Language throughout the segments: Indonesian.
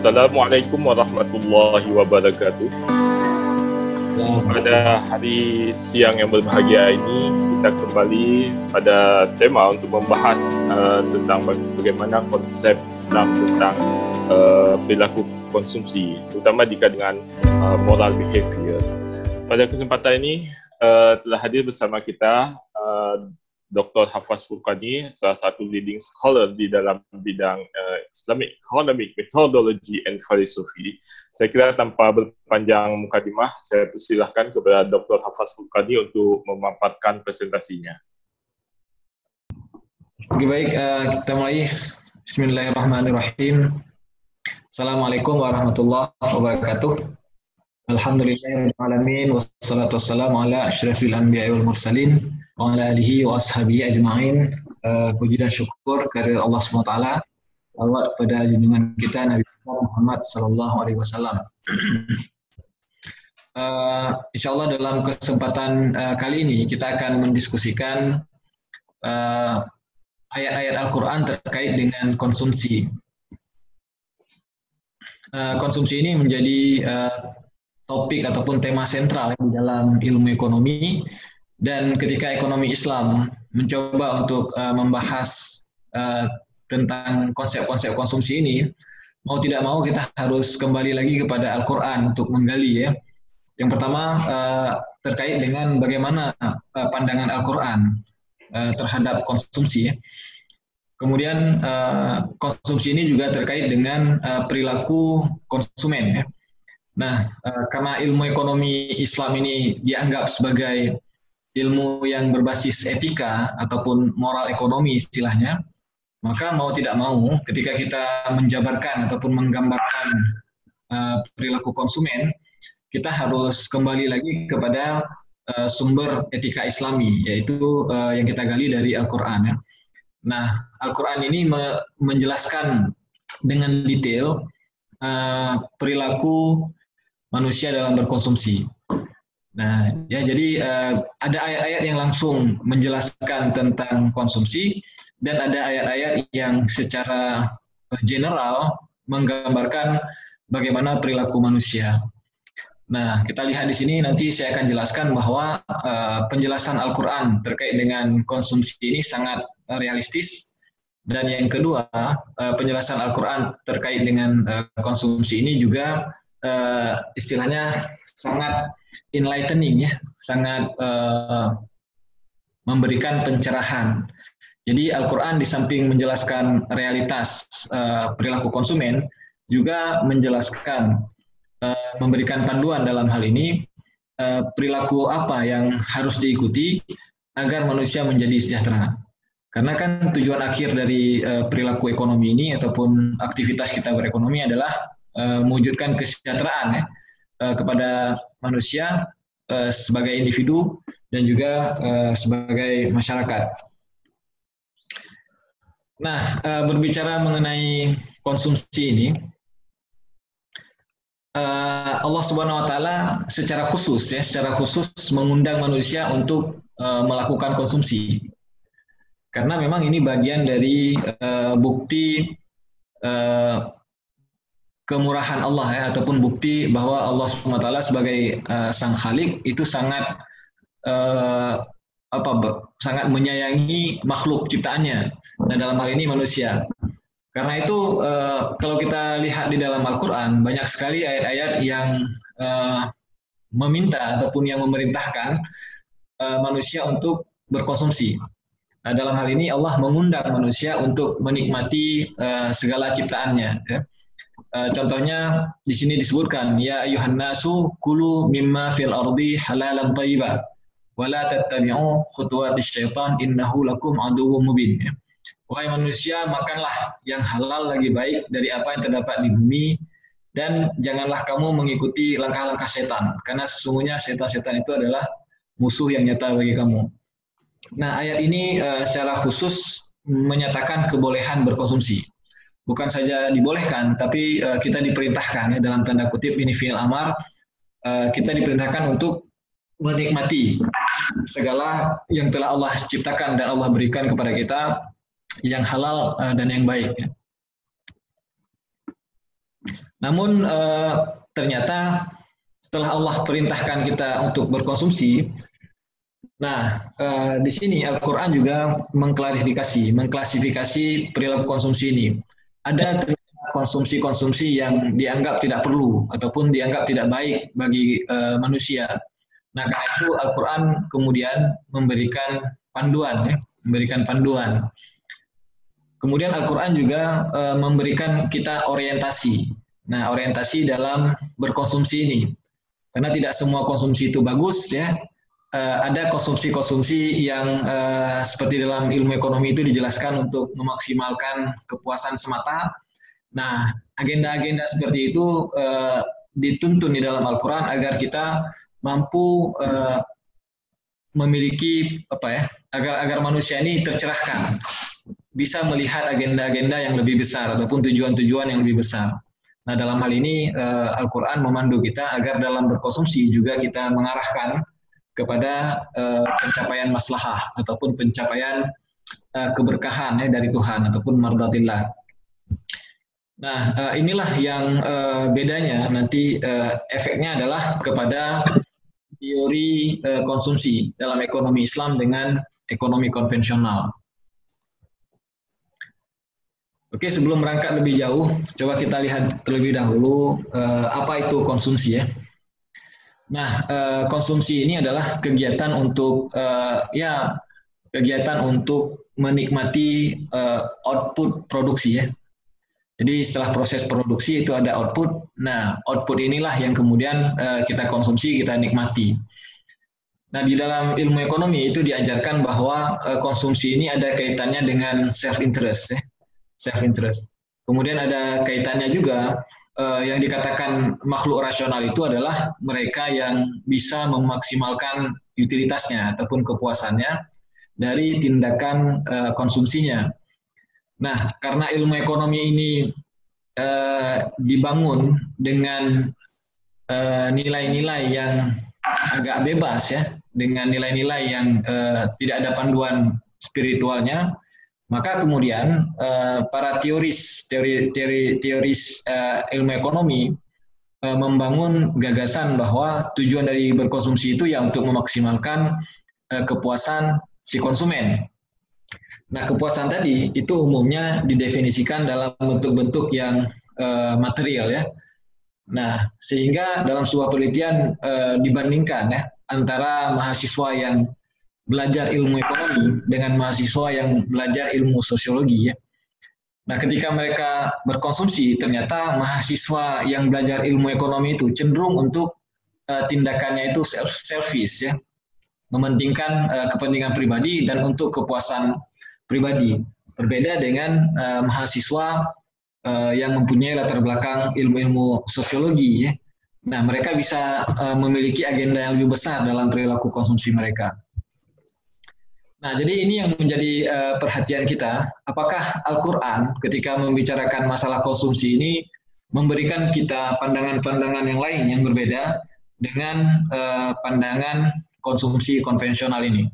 Assalamualaikum warahmatullahi wabarakatuh. Pada hari siang yang berbahagia ini, kita kembali pada tema untuk membahas tentang bagaimana konsep Islam tentang perilaku konsumsi, terutama jika dengan moral behavior. Pada kesempatan ini telah hadir bersama kita Dr. Hafaz Furqani, salah satu leading scholar di dalam bidang Islamic Economic Methodology and Philosophy. Saya kira tanpa berpanjang mukadimah, saya persilahkan kepada Dr. Hafaz Furqani untuk memaparkan presentasinya. Oke, baik, kita mulai. Bismillahirrahmanirrahim. Assalamualaikum warahmatullahi wabarakatuh. Alhamdulillahirrahmanirrahim. Wassalatu wassalamu ala asyrafil anbiya'i wal mursalin wa ala alihi wa ashabihi ajma'in. Puji dan syukur kehadirat Allah SWT. Salawat pada junjungan kita Nabi Muhammad SAW. Insyaallah dalam kesempatan kali ini kita akan mendiskusikan ayat-ayat Al-Quran terkait dengan konsumsi. Konsumsi ini menjadi topik ataupun tema sentral di dalam ilmu ekonomi. Dan ketika ekonomi Islam mencoba untuk membahas tentang konsep-konsep konsumsi ini, mau tidak mau kita harus kembali lagi kepada Al-Quran untuk menggali ya. Yang pertama terkait dengan bagaimana pandangan Al-Quran terhadap konsumsi ya. Kemudian konsumsi ini juga terkait dengan perilaku konsumen ya. Nah, karena ilmu ekonomi Islam ini dianggap sebagai ilmu yang berbasis etika ataupun moral ekonomi istilahnya, maka mau tidak mau ketika kita menjabarkan ataupun menggambarkan perilaku konsumen, kita harus kembali lagi kepada sumber etika Islami, yaitu yang kita gali dari Al-Quran ya. Nah, Al-Quran ini menjelaskan dengan detail perilaku manusia dalam berkonsumsi. Nah, ya jadi ada ayat-ayat yang langsung menjelaskan tentang konsumsi dan ada ayat-ayat yang secara general menggambarkan bagaimana perilaku manusia. Nah, kita lihat di sini nanti saya akan jelaskan bahwa penjelasan Al-Quran terkait dengan konsumsi ini sangat realistis. Dan yang kedua, penjelasan Al-Quran terkait dengan konsumsi ini juga istilahnya sangat enlightening ya, sangat memberikan pencerahan. Jadi Al-Quran di samping menjelaskan realitas perilaku konsumen, juga menjelaskan memberikan panduan dalam hal ini perilaku apa yang harus diikuti agar manusia menjadi sejahtera. Karena kan tujuan akhir dari perilaku ekonomi ini ataupun aktivitas kita berekonomi adalah mewujudkan kesejahteraan ya, kepada manusia sebagai individu dan juga sebagai masyarakat. Nah, berbicara mengenai konsumsi ini, Allah Subhanahu Wa Taala secara khusus mengundang manusia untuk melakukan konsumsi, karena memang ini bagian dari bukti kemurahan Allah ya, ataupun bukti bahwa Allah SWT sebagai sang Khalik itu sangat sangat menyayangi makhluk ciptaannya, dan dalam hal ini manusia. Karena itu kalau kita lihat di dalam Al-Quran banyak sekali ayat-ayat yang meminta ataupun yang memerintahkan manusia untuk berkonsumsi. Nah, dalam hal ini Allah mengundang manusia untuk menikmati segala ciptaannya ya. Contohnya di sini disebutkan ya ayyuhan nasu kulu mimma fil ardi halalan thayyiban wa la tattabi'u khutuwatis syaitan innahu lakum aduwwum mubin. Wahai manusia, makanlah yang halal lagi baik dari apa yang terdapat di bumi, dan janganlah kamu mengikuti langkah-langkah setan, karena sesungguhnya setan-setan itu adalah musuh yang nyata bagi kamu. Nah, ayat ini secara khusus menyatakan kebolehan berkonsumsi. Bukan saja dibolehkan, tapi kita diperintahkan ya, dalam tanda kutip ini fi'il amar, kita diperintahkan untuk menikmati segala yang telah Allah ciptakan dan Allah berikan kepada kita yang halal dan yang baik. Namun ternyata setelah Allah perintahkan kita untuk berkonsumsi, nah di sini Al-Quran juga mengklasifikasi perilaku konsumsi ini. Ada konsumsi-konsumsi yang dianggap tidak perlu ataupun dianggap tidak baik bagi manusia. Nah, karena itu Al-Quran kemudian memberikan panduan, memberikan panduan. Kemudian Al-Quran juga memberikan kita orientasi. Nah, orientasi dalam berkonsumsi ini. Karena tidak semua konsumsi itu bagus, ya. Ada konsumsi-konsumsi yang seperti dalam ilmu ekonomi itu dijelaskan untuk memaksimalkan kepuasan semata. Nah, agenda-agenda seperti itu dituntun di dalam Al-Quran agar kita mampu memiliki agar manusia ini tercerahkan, bisa melihat agenda-agenda yang lebih besar ataupun tujuan-tujuan yang lebih besar. Nah, dalam hal ini Al-Quran memandu kita agar dalam berkonsumsi juga kita mengarahkan kepada pencapaian maslahah ataupun pencapaian keberkahan dari Tuhan ataupun mardatillah. Nah, inilah yang bedanya nanti efeknya adalah kepada teori konsumsi dalam ekonomi Islam dengan ekonomi konvensional. Oke, sebelum berangkat lebih jauh, coba kita lihat terlebih dahulu apa itu konsumsi, ya. Nah, konsumsi ini adalah kegiatan untuk kegiatan untuk menikmati output produksi, ya. Jadi setelah proses produksi itu ada output. Nah, output inilah yang kemudian kita konsumsi, kita nikmati. Nah, di dalam ilmu ekonomi itu diajarkan bahwa konsumsi ini ada kaitannya dengan self-interest, ya. Self-interest. Kemudian ada kaitannya juga yang dikatakan makhluk rasional itu adalah mereka yang bisa memaksimalkan utilitasnya ataupun kepuasannya dari tindakan konsumsinya. Nah, karena ilmu ekonomi ini dibangun dengan nilai-nilai yang agak bebas, ya, dengan nilai-nilai yang tidak ada panduan spiritualnya, maka kemudian para teoris ilmu ekonomi membangun gagasan bahwa tujuan dari berkonsumsi itu ya untuk memaksimalkan kepuasan si konsumen. Nah, kepuasan tadi itu umumnya didefinisikan dalam bentuk-bentuk yang material, ya. Nah, sehingga dalam sebuah penelitian dibandingkan, ya, antara mahasiswa yang belajar ilmu ekonomi dengan mahasiswa yang belajar ilmu sosiologi, ya. Nah, ketika mereka berkonsumsi, ternyata mahasiswa yang belajar ilmu ekonomi itu cenderung untuk tindakannya itu selfish, ya, mementingkan kepentingan pribadi dan untuk kepuasan pribadi. Berbeda dengan mahasiswa yang mempunyai latar belakang ilmu-ilmu sosiologi, ya. Nah, mereka bisa memiliki agenda yang lebih besar dalam perilaku konsumsi mereka. Nah, jadi ini yang menjadi perhatian kita. Apakah Al-Quran ketika membicarakan masalah konsumsi ini memberikan kita pandangan-pandangan yang lain yang berbeda dengan pandangan konsumsi konvensional ini?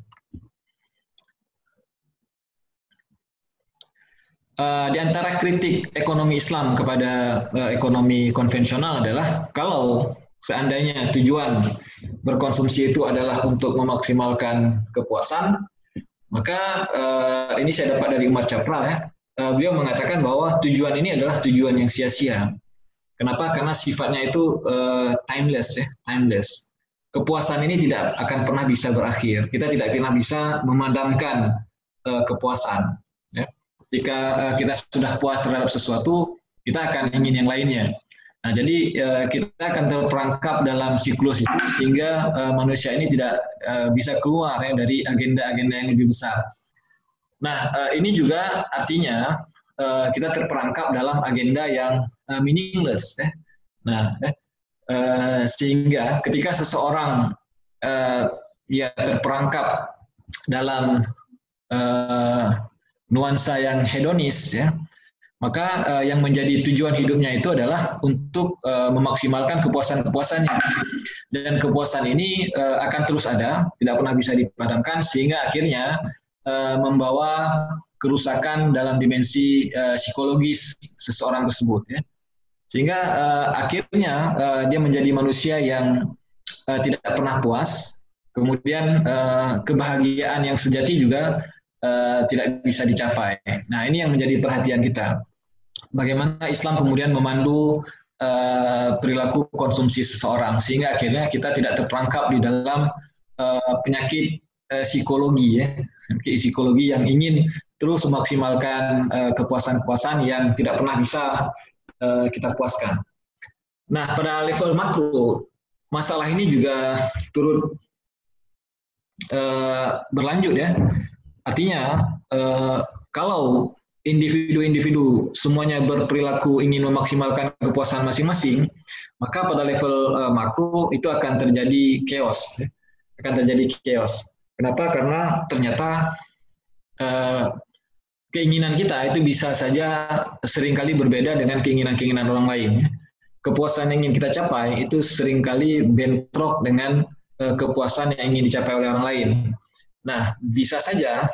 Di antara kritik ekonomi Islam kepada ekonomi konvensional adalah kalau seandainya tujuan berkonsumsi itu adalah untuk memaksimalkan kepuasan, maka ini saya dapat dari Umar Chapral, ya. Beliau mengatakan bahwa tujuan ini adalah tujuan yang sia-sia. Kenapa? Karena sifatnya itu timeless, ya, timeless. Kepuasan ini tidak akan pernah bisa berakhir. Kita tidak pernah bisa memadamkan kepuasan. Ya. Ketika kita sudah puas terhadap sesuatu, kita akan ingin yang lainnya. Nah, jadi kita akan terperangkap dalam siklus itu sehingga manusia ini tidak bisa keluar, ya, dari agenda-agenda yang lebih besar. Nah, ini juga artinya kita terperangkap dalam agenda yang meaningless, ya. Nah, sehingga ketika seseorang dia terperangkap dalam nuansa yang hedonis, ya, maka yang menjadi tujuan hidupnya itu adalah untuk memaksimalkan kepuasan-kepuasannya. Dan kepuasan ini akan terus ada, tidak pernah bisa dipadamkan, sehingga akhirnya membawa kerusakan dalam dimensi psikologis seseorang tersebut, ya. Sehingga akhirnya dia menjadi manusia yang tidak pernah puas, kemudian kebahagiaan yang sejati juga tidak bisa dicapai. Nah, ini yang menjadi perhatian kita. Bagaimana Islam kemudian memandu perilaku konsumsi seseorang, sehingga akhirnya kita tidak terperangkap di dalam penyakit psikologi, ya, psikologi yang ingin terus memaksimalkan kepuasan-kepuasan yang tidak pernah bisa kita puaskan. Nah, pada level makro, masalah ini juga turut berlanjut, ya. Artinya, kalau individu-individu semuanya berperilaku ingin memaksimalkan kepuasan masing-masing, maka pada level makro itu akan terjadi chaos, ya. Akan terjadi chaos. Kenapa? Karena ternyata keinginan kita itu bisa saja seringkali berbeda dengan keinginan-keinginan orang lain. Kepuasan yang ingin kita capai itu seringkali bentrok dengan kepuasan yang ingin dicapai oleh orang lain. Nah, bisa saja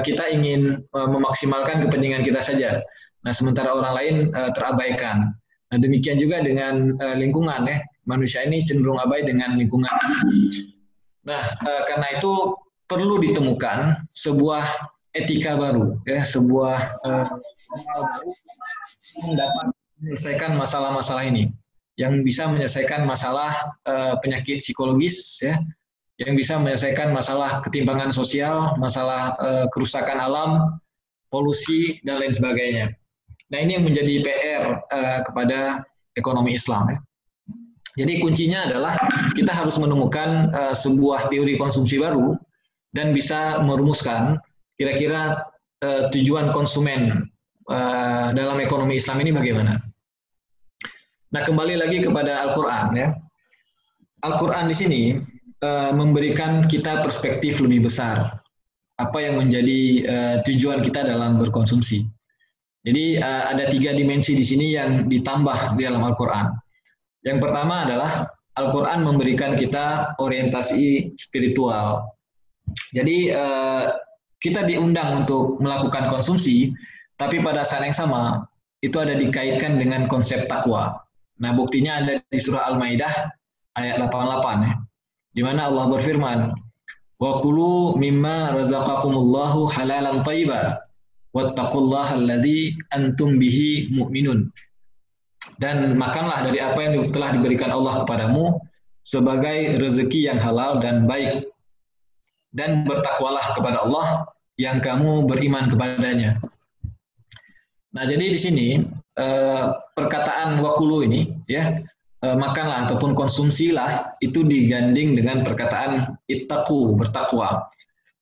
kita ingin memaksimalkan kepentingan kita saja. Nah, sementara orang lain terabaikan. Nah, demikian juga dengan lingkungan, ya. Manusia ini cenderung abai dengan lingkungan. Nah, karena itu perlu ditemukan sebuah etika baru, ya, sebuah yang dapat menyelesaikan masalah-masalah ini, yang bisa menyelesaikan masalah penyakit psikologis, ya, yang bisa menyelesaikan masalah ketimpangan sosial, masalah kerusakan alam, polusi, dan lain sebagainya. Nah, ini yang menjadi PR kepada ekonomi Islam, ya. Jadi kuncinya adalah kita harus menemukan sebuah teori konsumsi baru dan bisa merumuskan kira-kira tujuan konsumen dalam ekonomi Islam ini bagaimana. Nah, kembali lagi kepada Al-Quran, ya. Al-Quran di sini memberikan kita perspektif lebih besar apa yang menjadi tujuan kita dalam berkonsumsi. Jadi ada 3 dimensi di sini yang ditambah di dalam Al-Quran. Yang pertama adalah Al-Quran memberikan kita orientasi spiritual. Jadi kita diundang untuk melakukan konsumsi, tapi pada saat yang sama itu ada dikaitkan dengan konsep takwa. Nah, buktinya ada di surah Al-Maidah ayat 88, ya, di mana Allah berfirman, "Wa kulu mimma razaqakumullahu halalan thayyiban wattaqullaha allazi antum bihi mu'minun." Dan makanlah dari apa yang telah diberikan Allah kepadamu sebagai rezeki yang halal dan baik, dan bertakwalah kepada Allah yang kamu beriman kepadanya. Nah, jadi di sini perkataan wakulu ini, ya, makanlah ataupun konsumsilah, itu diganding dengan perkataan ittaqu, bertakwa.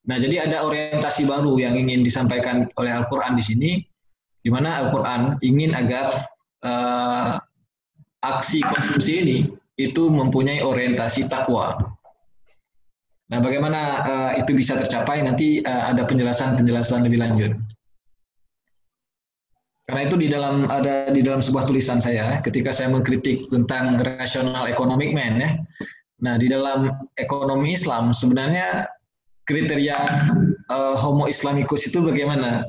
Nah, jadi ada orientasi baru yang ingin disampaikan oleh Al-Quran di sini, di mana Al-Quran ingin agar aksi konsumsi ini itu mempunyai orientasi takwa. Nah, bagaimana itu bisa tercapai? Nanti ada penjelasan lebih lanjut. Karena itu ada di dalam sebuah tulisan saya ketika saya mengkritik tentang rational economic man, ya. Nah, di dalam ekonomi Islam sebenarnya kriteria homo islamicus itu bagaimana?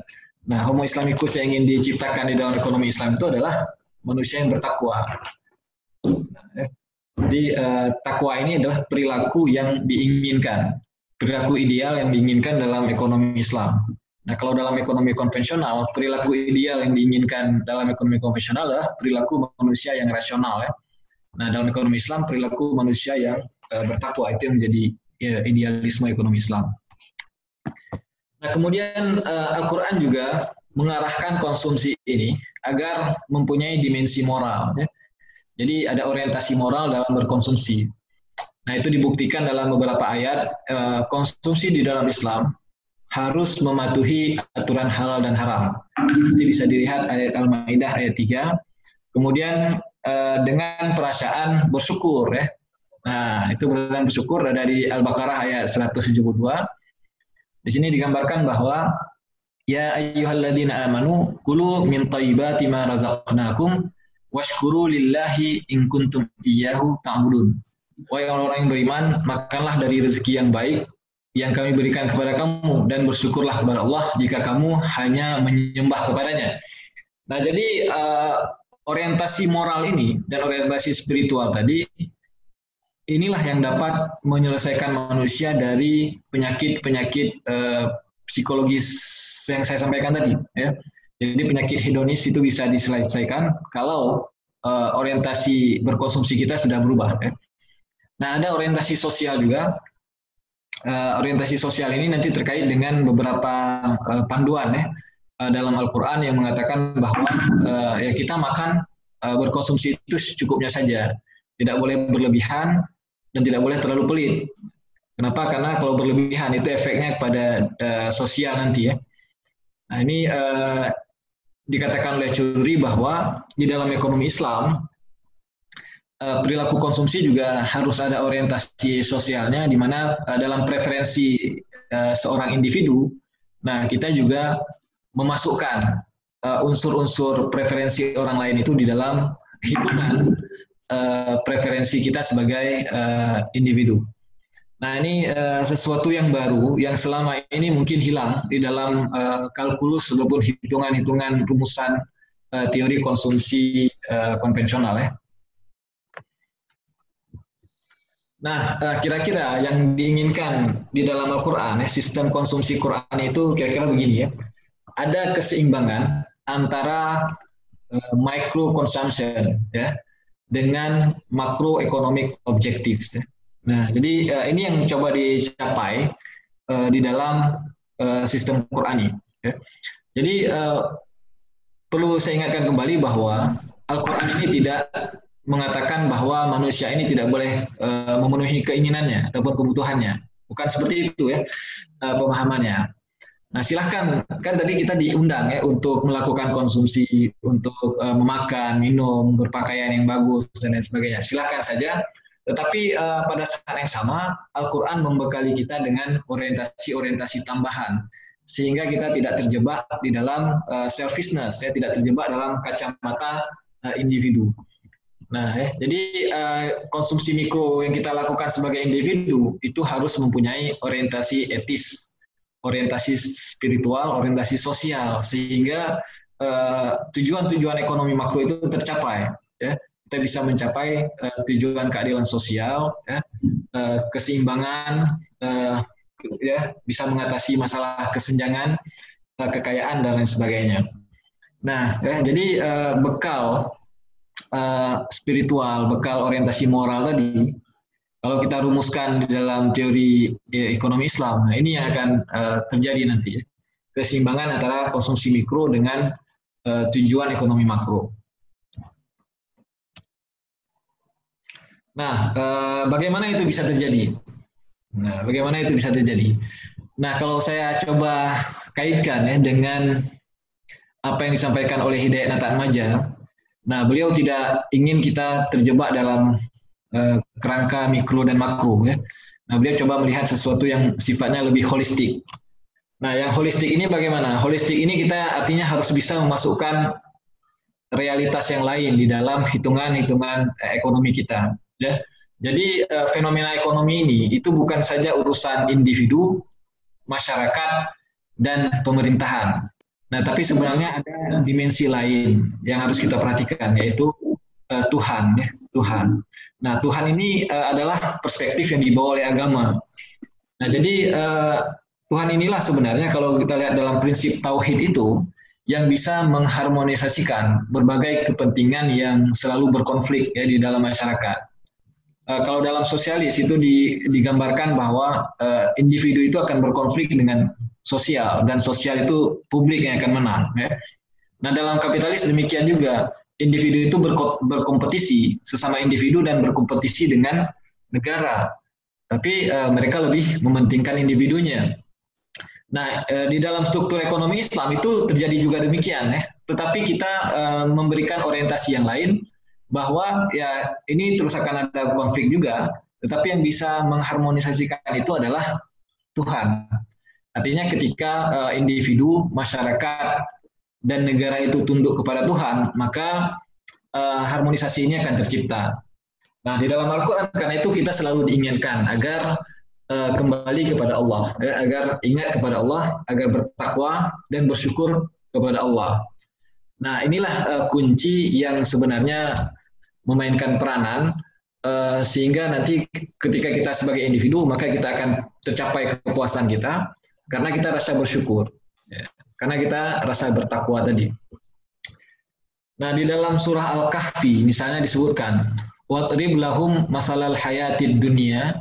Nah, homo islamicus yang ingin diciptakan di dalam ekonomi Islam itu adalah manusia yang bertakwa. Jadi takwa ini adalah perilaku yang diinginkan, perilaku ideal yang diinginkan dalam ekonomi Islam. Nah, kalau dalam ekonomi konvensional, perilaku ideal yang diinginkan dalam ekonomi konvensional adalah perilaku manusia yang rasional, ya. Nah, dalam ekonomi Islam, perilaku manusia yang bertakwa, itu yang menjadi idealisme ekonomi Islam. Nah, kemudian Al-Quran juga mengarahkan konsumsi ini agar mempunyai dimensi moral, ya. Jadi ada orientasi moral dalam berkonsumsi. Nah, itu dibuktikan dalam beberapa ayat. Konsumsi di dalam Islam harus mematuhi aturan halal dan haram. Jadi bisa dilihat ayat Al-Maidah ayat 3. Kemudian dengan perasaan bersyukur, ya. Nah, itu perasaan bersyukur ada di Al-Baqarah ayat 172. Di sini digambarkan bahwa ya ayyuhalladzina amanu kulu min thayyibati ma razaqnakum washkuru lillahi in kuntum iyyahu ta'budun. Wahai orang-orang yang beriman, makanlah dari rezeki yang baik yang kami berikan kepada kamu dan bersyukurlah kepada Allah jika kamu hanya menyembah kepadanya. Nah, jadi orientasi moral ini dan orientasi spiritual tadi, inilah yang dapat menyelesaikan manusia dari penyakit-penyakit psikologis yang saya sampaikan tadi. Ya. Jadi penyakit hedonis itu bisa diselesaikan kalau orientasi berkonsumsi kita sudah berubah. Ya. Nah, ada orientasi sosial juga. Orientasi sosial ini nanti terkait dengan beberapa panduan ya dalam Al-Quran yang mengatakan bahwa ya kita makan berkonsumsi itu secukupnya saja, tidak boleh berlebihan dan tidak boleh terlalu pelit. Kenapa? Karena kalau berlebihan itu efeknya kepada sosial nanti ya. Nah ini dikatakan oleh Curi bahwa di dalam ekonomi Islam perilaku konsumsi juga harus ada orientasi sosialnya, di mana dalam preferensi seorang individu, nah kita juga memasukkan unsur-unsur preferensi orang lain itu di dalam hitungan preferensi kita sebagai individu. Nah ini sesuatu yang baru yang selama ini mungkin hilang di dalam kalkulus ataupun hitungan-hitungan rumusan teori konsumsi konvensional ya. Nah, kira-kira yang diinginkan di dalam Al-Quran, sistem konsumsi Quran itu kira-kira begini ya. Ada keseimbangan antara micro consumption ya dengan macroeconomic objectives. Ya. Nah, jadi ini yang coba dicapai di dalam sistem Quran ini. Ya. Jadi perlu saya ingatkan kembali bahwa Al-Quran ini tidak mengatakan bahwa manusia ini tidak boleh memenuhi keinginannya ataupun kebutuhannya. Bukan seperti itu ya pemahamannya. Nah silahkan, kan tadi kita diundang ya untuk melakukan konsumsi, untuk memakan, minum, berpakaian yang bagus, dan lain sebagainya. Silahkan saja, tetapi pada saat yang sama Al-Quran membekali kita dengan orientasi-orientasi tambahan, sehingga kita tidak terjebak di dalam selfishness, ya, tidak terjebak dalam kacamata individu. Nah, jadi konsumsi mikro yang kita lakukan sebagai individu itu harus mempunyai orientasi etis, orientasi spiritual, orientasi sosial, sehingga tujuan-tujuan ekonomi makro itu tercapai. Ya. Kita bisa mencapai tujuan keadilan sosial, ya, keseimbangan, ya, bisa mengatasi masalah kesenjangan, kekayaan dan lain sebagainya. Nah, ya, jadi bekal spiritual, bekal orientasi moral tadi, kalau kita rumuskan di dalam teori ekonomi Islam, nah ini yang akan terjadi nanti, ya. Keseimbangan antara konsumsi mikro dengan tujuan ekonomi makro. Nah, bagaimana itu bisa terjadi? Nah, kalau saya coba kaitkan ya dengan apa yang disampaikan oleh Hidayat Nat'atmaja. Nah, beliau tidak ingin kita terjebak dalam kerangka mikro dan makro. Ya. Nah, beliau coba melihat sesuatu yang sifatnya lebih holistik. Nah, yang holistik ini bagaimana? Holistik ini kita artinya harus bisa memasukkan realitas yang lain di dalam hitungan-hitungan ekonomi kita. Ya. Jadi fenomena ekonomi ini itu bukan saja urusan individu, masyarakat, dan pemerintahan. Nah, tapi sebenarnya ada dimensi lain yang harus kita perhatikan, yaitu Tuhan. Ya, Tuhan. Nah, Tuhan ini adalah perspektif yang dibawa oleh agama. Nah, jadi Tuhan inilah sebenarnya kalau kita lihat dalam prinsip tauhid itu yang bisa mengharmonisasikan berbagai kepentingan yang selalu berkonflik ya di dalam masyarakat. Kalau dalam sosialis itu digambarkan bahwa individu itu akan berkonflik dengan sosial, dan sosial itu publik yang akan menang. Ya. Nah, dalam kapitalis demikian juga, individu itu berkompetisi sesama individu dan berkompetisi dengan negara, tapi mereka lebih mementingkan individunya. Nah, di dalam struktur ekonomi Islam itu terjadi juga demikian, ya. Tetapi kita memberikan orientasi yang lain, bahwa ya ini terus akan ada konflik juga, tetapi yang bisa mengharmonisasikan itu adalah Tuhan. Artinya ketika individu, masyarakat, dan negara itu tunduk kepada Tuhan, maka harmonisasi ini akan tercipta. Nah, di dalam Al-Quran karena itu kita selalu diinginkan agar kembali kepada Allah, agar ingat kepada Allah, agar bertakwa dan bersyukur kepada Allah. Nah, inilah kunci yang sebenarnya memainkan peranan sehingga nanti ketika kita sebagai individu maka kita akan tercapai kepuasan kita karena kita rasa bersyukur, ya. Karena kita rasa bertakwa tadi. Nah, di dalam surah Al-Kahfi misalnya disebutkan wadrib lahum masalal hayatid dunya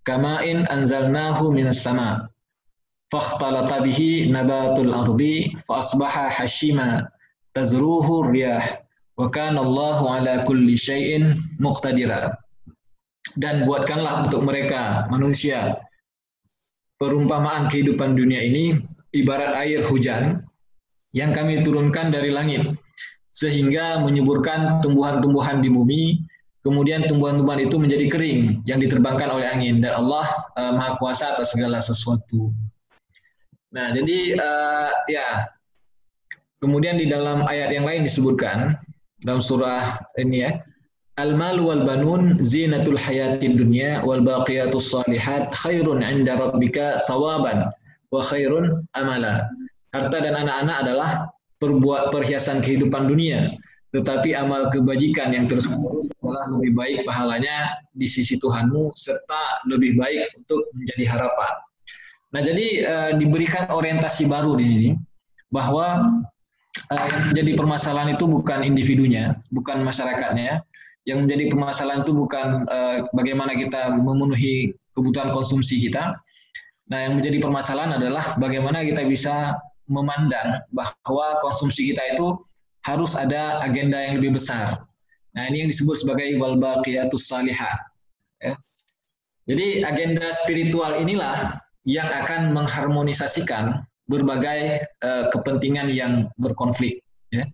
kama'in anzalnahu minas sama fakhtalata bihi nabatul ardi fa asbaha hashima tazruhu riyah wa kana Allahu ala kulli syai'in muqtadira. Dan buatkanlah untuk mereka manusia perumpamaan kehidupan dunia ini ibarat air hujan yang kami turunkan dari langit sehingga menyuburkan tumbuhan-tumbuhan di bumi, kemudian tumbuhan-tumbuhan itu menjadi kering yang diterbangkan oleh angin, dan Allah Maha Kuasa atas segala sesuatu. Nah, jadi ya, kemudian di dalam ayat yang lain disebutkan dalam surah ini ya, al-malu wal banun zinatul hayatid dunya wal baqiyatus shalihat khairun 'inda rabbika thawaban wa khairun amala. Harta dan anak-anak adalah perhiasan kehidupan dunia, tetapi amal kebajikan yang terus-menerus adalah lebih baik pahalanya di sisi Tuhanmu serta lebih baik untuk menjadi harapan. Nah, jadi diberikan orientasi baru di sini bahwa yang menjadi permasalahan itu bukan individunya, bukan masyarakatnya. Yang menjadi permasalahan itu bukan bagaimana kita memenuhi kebutuhan konsumsi kita. Nah, yang menjadi permasalahan adalah bagaimana kita bisa memandang bahwa konsumsi kita itu harus ada agenda yang lebih besar. Nah, ini yang disebut sebagai wal baqiyatus shalihat. Ya. Jadi agenda spiritual inilah yang akan mengharmonisasikan berbagai kepentingan yang berkonflik. Ya.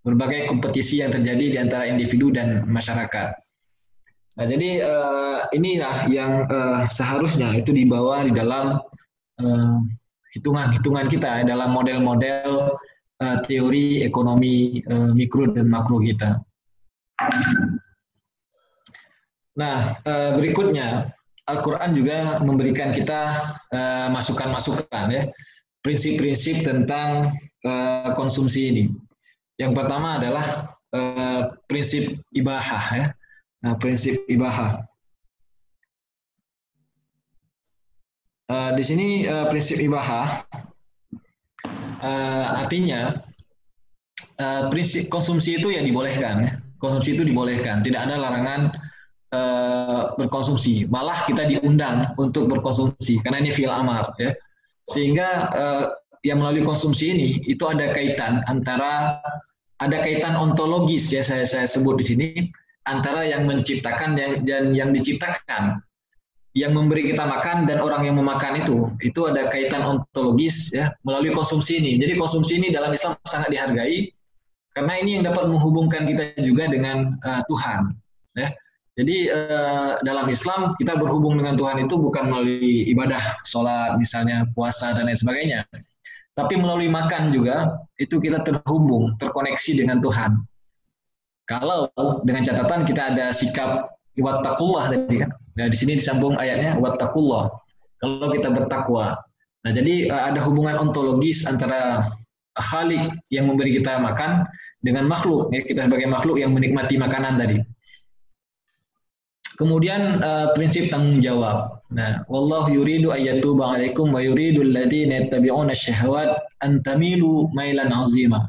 Berbagai kompetisi yang terjadi di antara individu dan masyarakat. Nah, jadi inilah yang seharusnya itu dibawa di dalam hitungan-hitungan kita, dalam model-model teori ekonomi mikro dan makro kita. Nah, berikutnya Al-Quran juga memberikan kita masukan-masukan ya, prinsip-prinsip tentang konsumsi ini. Yang pertama adalah prinsip ibahah ya. Nah, prinsip ibahah. Di sini prinsip ibahah artinya prinsip konsumsi itu ya dibolehkan. Ya. Konsumsi itu dibolehkan, tidak ada larangan berkonsumsi. Malah kita diundang untuk berkonsumsi karena ini fi'il amar ya. Sehingga yang melalui konsumsi ini itu ada kaitan ontologis ya, saya sebut di sini, antara yang menciptakan dan yang diciptakan, yang memberi kita makan dan orang yang memakan itu ada kaitan ontologis ya melalui konsumsi ini. Jadi konsumsi ini dalam Islam sangat dihargai karena ini yang dapat menghubungkan kita juga dengan Tuhan ya. Jadi dalam Islam kita berhubung dengan Tuhan itu bukan melalui ibadah, sholat misalnya, puasa dan lain sebagainya, tapi melalui makan juga itu kita terhubung, terkoneksi dengan Tuhan. Kalau dengan catatan kita ada sikap wattaqullah tadi kan. Nah, di sini disambung ayatnya wattaqullah. Kalau kita bertakwa. Nah, jadi ada hubungan ontologis antara Khalik yang memberi kita makan dengan makhluk ya, kita sebagai makhluk yang menikmati makanan tadi. Kemudian prinsip tanggung jawab. Nah, wallahu yuridu ayyatuba 'alaikum wa yuridu alladziina yattabi'una asy-syahawat an tamilu mailan 'azima.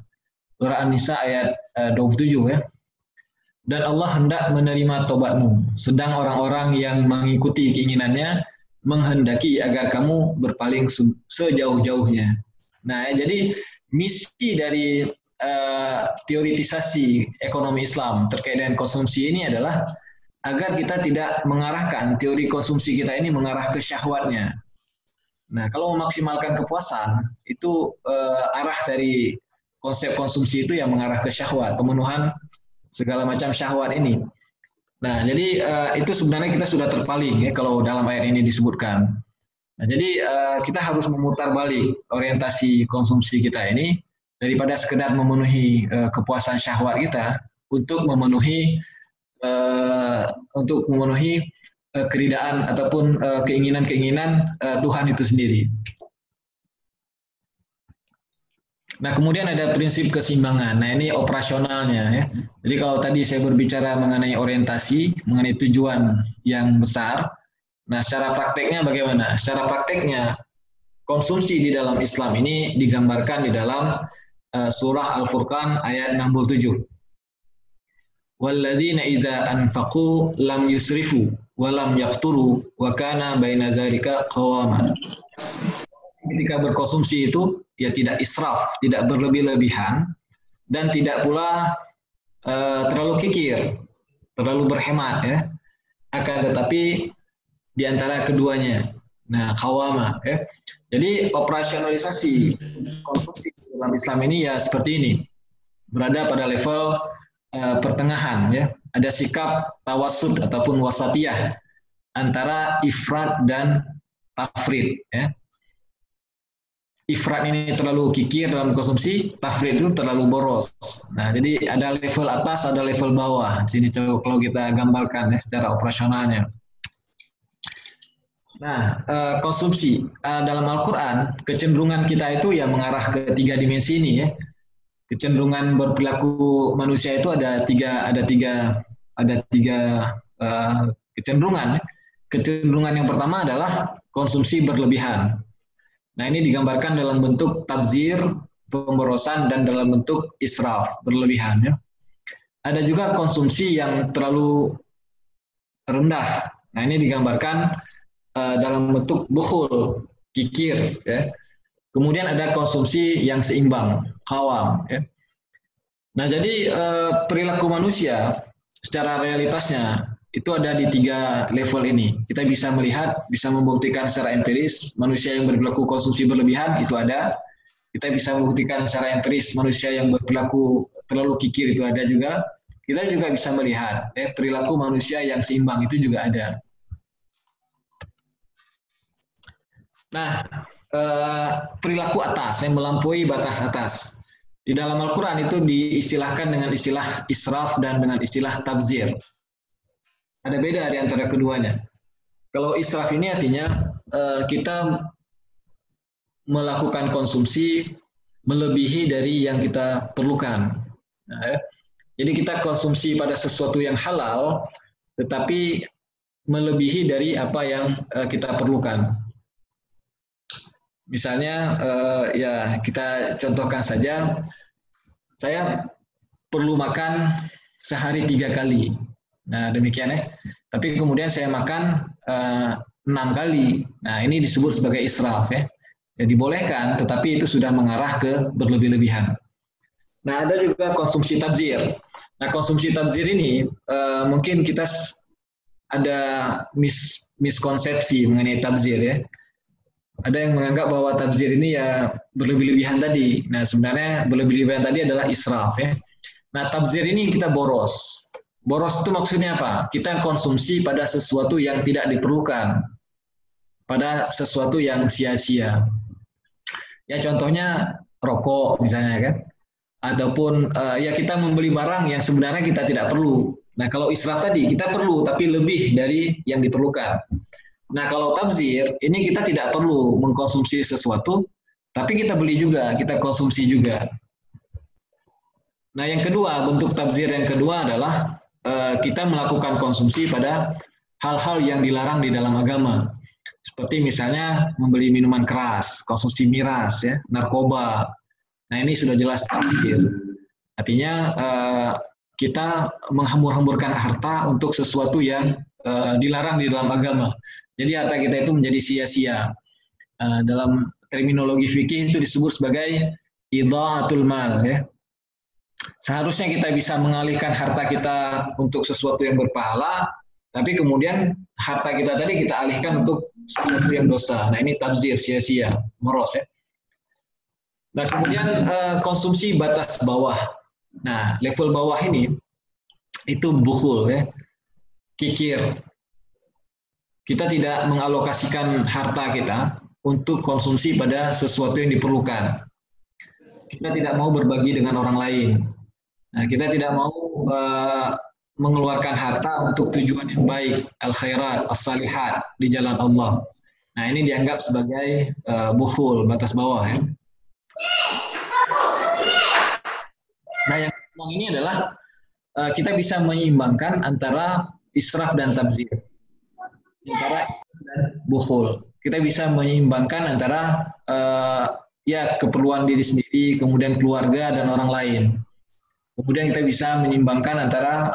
Surah An-Nisa ayat 27 ya. Dan Allah hendak menerima tobatmu, sedang orang-orang yang mengikuti keinginannya menghendaki agar kamu berpaling sejauh-jauhnya. Nah, jadi misi dari teoritisasi ekonomi Islam terkait dengan konsumsi ini adalah agar kita tidak mengarahkan teori konsumsi kita ini mengarah ke syahwatnya. Nah, kalau memaksimalkan kepuasan, itu arah dari konsep konsumsi itu yang mengarah ke syahwat, pemenuhan segala macam syahwat ini. Nah, jadi itu sebenarnya kita sudah terpaling ya kalau dalam ayat ini disebutkan. Nah, jadi kita harus memutar balik orientasi konsumsi kita ini daripada sekedar memenuhi kepuasan syahwat kita untuk memenuhi keridaan ataupun keinginan-keinginan Tuhan itu sendiri. Nah, kemudian ada prinsip keseimbangan. Nah, ini operasionalnya ya. Jadi kalau tadi saya berbicara mengenai orientasi, mengenai tujuan yang besar, nah secara prakteknya bagaimana? Secara prakteknya konsumsi di dalam Islam ini digambarkan di dalam surah Al-Furqan ayat 67. Walladzina idza anfaqu lam yusrifu wa lam yaqturu wa kana baina dzalika qawama. Ketika berkonsumsi itu ya tidak israf, tidak berlebih-lebihan, dan tidak pula terlalu kikir, terlalu berhemat ya. Akan tetapi di antara keduanya, nah qawama ya. Jadi operasionalisasi konsumsi dalam Islam ini ya seperti ini, berada pada level pertengahan ya. Ada sikap tawassud ataupun wasatiyah antara ifrat dan tafrid ya. Ifrat ini terlalu kikir dalam konsumsi, tafrid itu terlalu boros. Nah, jadi ada level atas, ada level bawah. Di sini coba kalau kita gambarkan ya secara operasionalnya. Nah, konsumsi dalam Al-Quran, kecenderungan kita itu ya mengarah ke 3 dimensi ini ya. Kecenderungan berperilaku manusia itu ada tiga kecenderungan. Kecenderungan yang pertama adalah konsumsi berlebihan. Nah, ini digambarkan dalam bentuk tabzir, pemborosan, dan dalam bentuk israf, berlebihan. Ya. Ada juga konsumsi yang terlalu rendah. Nah, ini digambarkan dalam bentuk bukhul, kikir. Ya. Kemudian ada konsumsi yang seimbang, qawam. Ya. Nah, jadi perilaku manusia secara realitasnya itu ada di 3 level ini. Kita bisa melihat, bisa membuktikan secara empiris manusia yang berperilaku konsumsi berlebihan itu ada. Kita bisa membuktikan secara empiris manusia yang berperilaku terlalu kikir itu ada juga. Kita juga bisa melihat perilaku manusia yang seimbang itu juga ada. Nah, perilaku atas yang melampaui batas atas. Di dalam Al-Quran itu diistilahkan dengan istilah israf dan dengan istilah tabzir. Ada beda di antara keduanya. Kalau israf ini artinya kita melakukan konsumsi melebihi dari yang kita perlukan. Nah, jadi kita konsumsi pada sesuatu yang halal, tetapi melebihi dari apa yang kita perlukan. Misalnya, ya kita contohkan saja, saya perlu makan sehari 3 kali. Nah, demikian ya. Tapi kemudian saya makan 6 kali. Nah, ini disebut sebagai israf ya. Ya dibolehkan, tetapi itu sudah mengarah ke berlebih-lebihan. Nah, ada juga konsumsi tabzir. Nah, konsumsi tabzir ini mungkin kita ada miskonsepsi mengenai tabzir ya. Ada yang menganggap bahwa tabzir ini ya berlebih-lebihan tadi. Nah, sebenarnya berlebih-lebihan tadi adalah israf ya. Nah, tabzir ini kita boros. Boros itu maksudnya apa? Kita konsumsi pada sesuatu yang tidak diperlukan, pada sesuatu yang sia-sia. Ya contohnya rokok misalnya kan, ataupun ya kita membeli barang yang sebenarnya kita tidak perlu. Nah kalau israf tadi kita perlu tapi lebih dari yang diperlukan. Nah kalau tabzir ini kita tidak perlu mengkonsumsi sesuatu, tapi kita beli juga, kita konsumsi juga. Nah yang kedua, bentuk tabzir yang kedua adalah kita melakukan konsumsi pada hal-hal yang dilarang di dalam agama. Seperti misalnya membeli minuman keras, konsumsi miras, ya, narkoba. Nah ini sudah jelas tabzir. Artinya kita menghambur-hamburkan harta untuk sesuatu yang dilarang di dalam agama. Jadi harta kita itu menjadi sia-sia. Dalam terminologi fikih itu disebut sebagai idha'atul mal. Ya. Seharusnya kita bisa mengalihkan harta kita untuk sesuatu yang berpahala, tapi kemudian harta kita tadi kita alihkan untuk sesuatu yang dosa. Nah ini tabzir, sia-sia, moros ya. Nah kemudian konsumsi batas bawah. Nah level bawah ini itu bukhul ya, kikir. Kita tidak mengalokasikan harta kita untuk konsumsi pada sesuatu yang diperlukan. Kita tidak mau berbagi dengan orang lain. Nah, kita tidak mau mengeluarkan harta untuk tujuan yang baik, al-khairat, as-salihat di jalan Allah. Nah, ini dianggap sebagai bukhul, batas bawah ya. Nah, yang ini adalah kita bisa menyeimbangkan antara israf dan tabdzir, antara dan bukhul. Kita bisa menyeimbangkan antara ya keperluan diri sendiri, kemudian keluarga dan orang lain. Kemudian kita bisa menyeimbangkan antara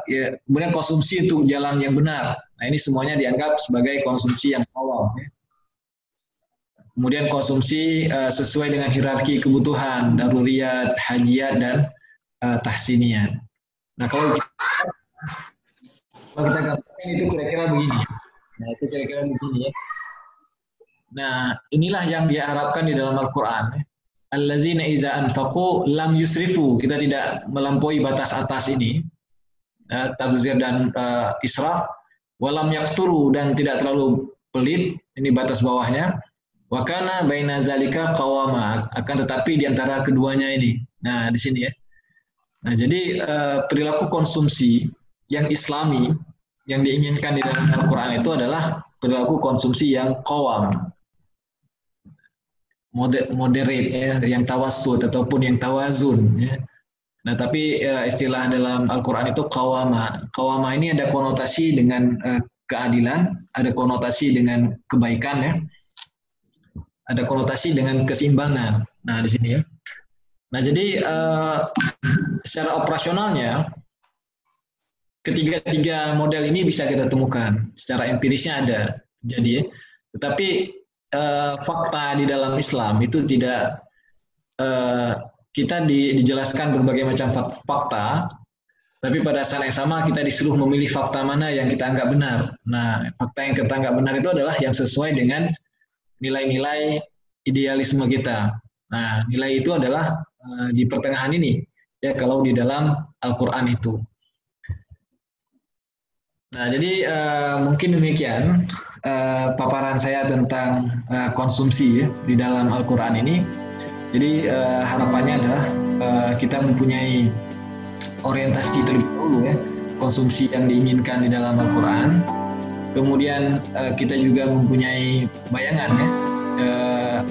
ya, kemudian konsumsi untuk jalan yang benar. Nah, ini semuanya dianggap sebagai konsumsi yang halal. Ya. Kemudian konsumsi sesuai dengan hierarki kebutuhan, daruriyat, hajiyat, dan tahsiniyat. Nah, kalau kita gambarkan itu kira-kira begini. Nah, itu kira-kira begini ya. Nah, inilah yang diharapkan di dalam Al-Quran. Allazina iza anfaqu lam yusrifu. Kita tidak melampaui batas atas ini. Tabdzir dan israf. Walam yakturu, dan tidak terlalu pelit. Ini batas bawahnya. Wa kana baina zalika qawama. Akan tetapi di antara keduanya ini. Nah, di sini ya. Nah, jadi perilaku konsumsi yang islami yang diinginkan di dalam Al-Quran itu adalah perilaku konsumsi yang qawam, moderate ya, yang tawassut ataupun yang tawazun ya. Nah, tapi istilah dalam Al-Quran itu qawama. Qawama ini ada konotasi dengan keadilan, ada konotasi dengan kebaikan ya. Ada konotasi dengan keseimbangan. Nah, di sini ya. Nah, jadi secara operasionalnya ketiga model ini bisa kita temukan. Secara empirisnya ada. Jadi, tetapi fakta di dalam Islam itu tidak kita dijelaskan berbagai macam fakta, tapi pada saat yang sama kita disuruh memilih fakta mana yang kita anggap benar. Nah, fakta yang kita anggap benar itu adalah yang sesuai dengan nilai-nilai idealisme kita. Nah, nilai itu adalah di pertengahan ini, ya kalau di dalam Al-Quran itu. Nah, jadi mungkin demikian paparan saya tentang konsumsi ya, di dalam Al-Quran ini. Jadi harapannya adalah kita mempunyai orientasi terlebih dahulu ya, konsumsi yang diinginkan di dalam Al-Quran. Kemudian kita juga mempunyai bayangan ya,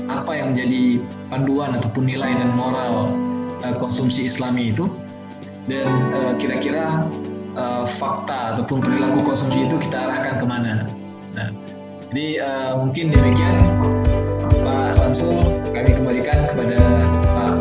apa yang menjadi panduan ataupun nilai dan moral konsumsi Islami itu, dan kira-kira fakta ataupun perilaku konsumsi itu kita arahkan kemana. Nah, jadi mungkin demikian Pak Samsul, kami kembalikan kepada Pak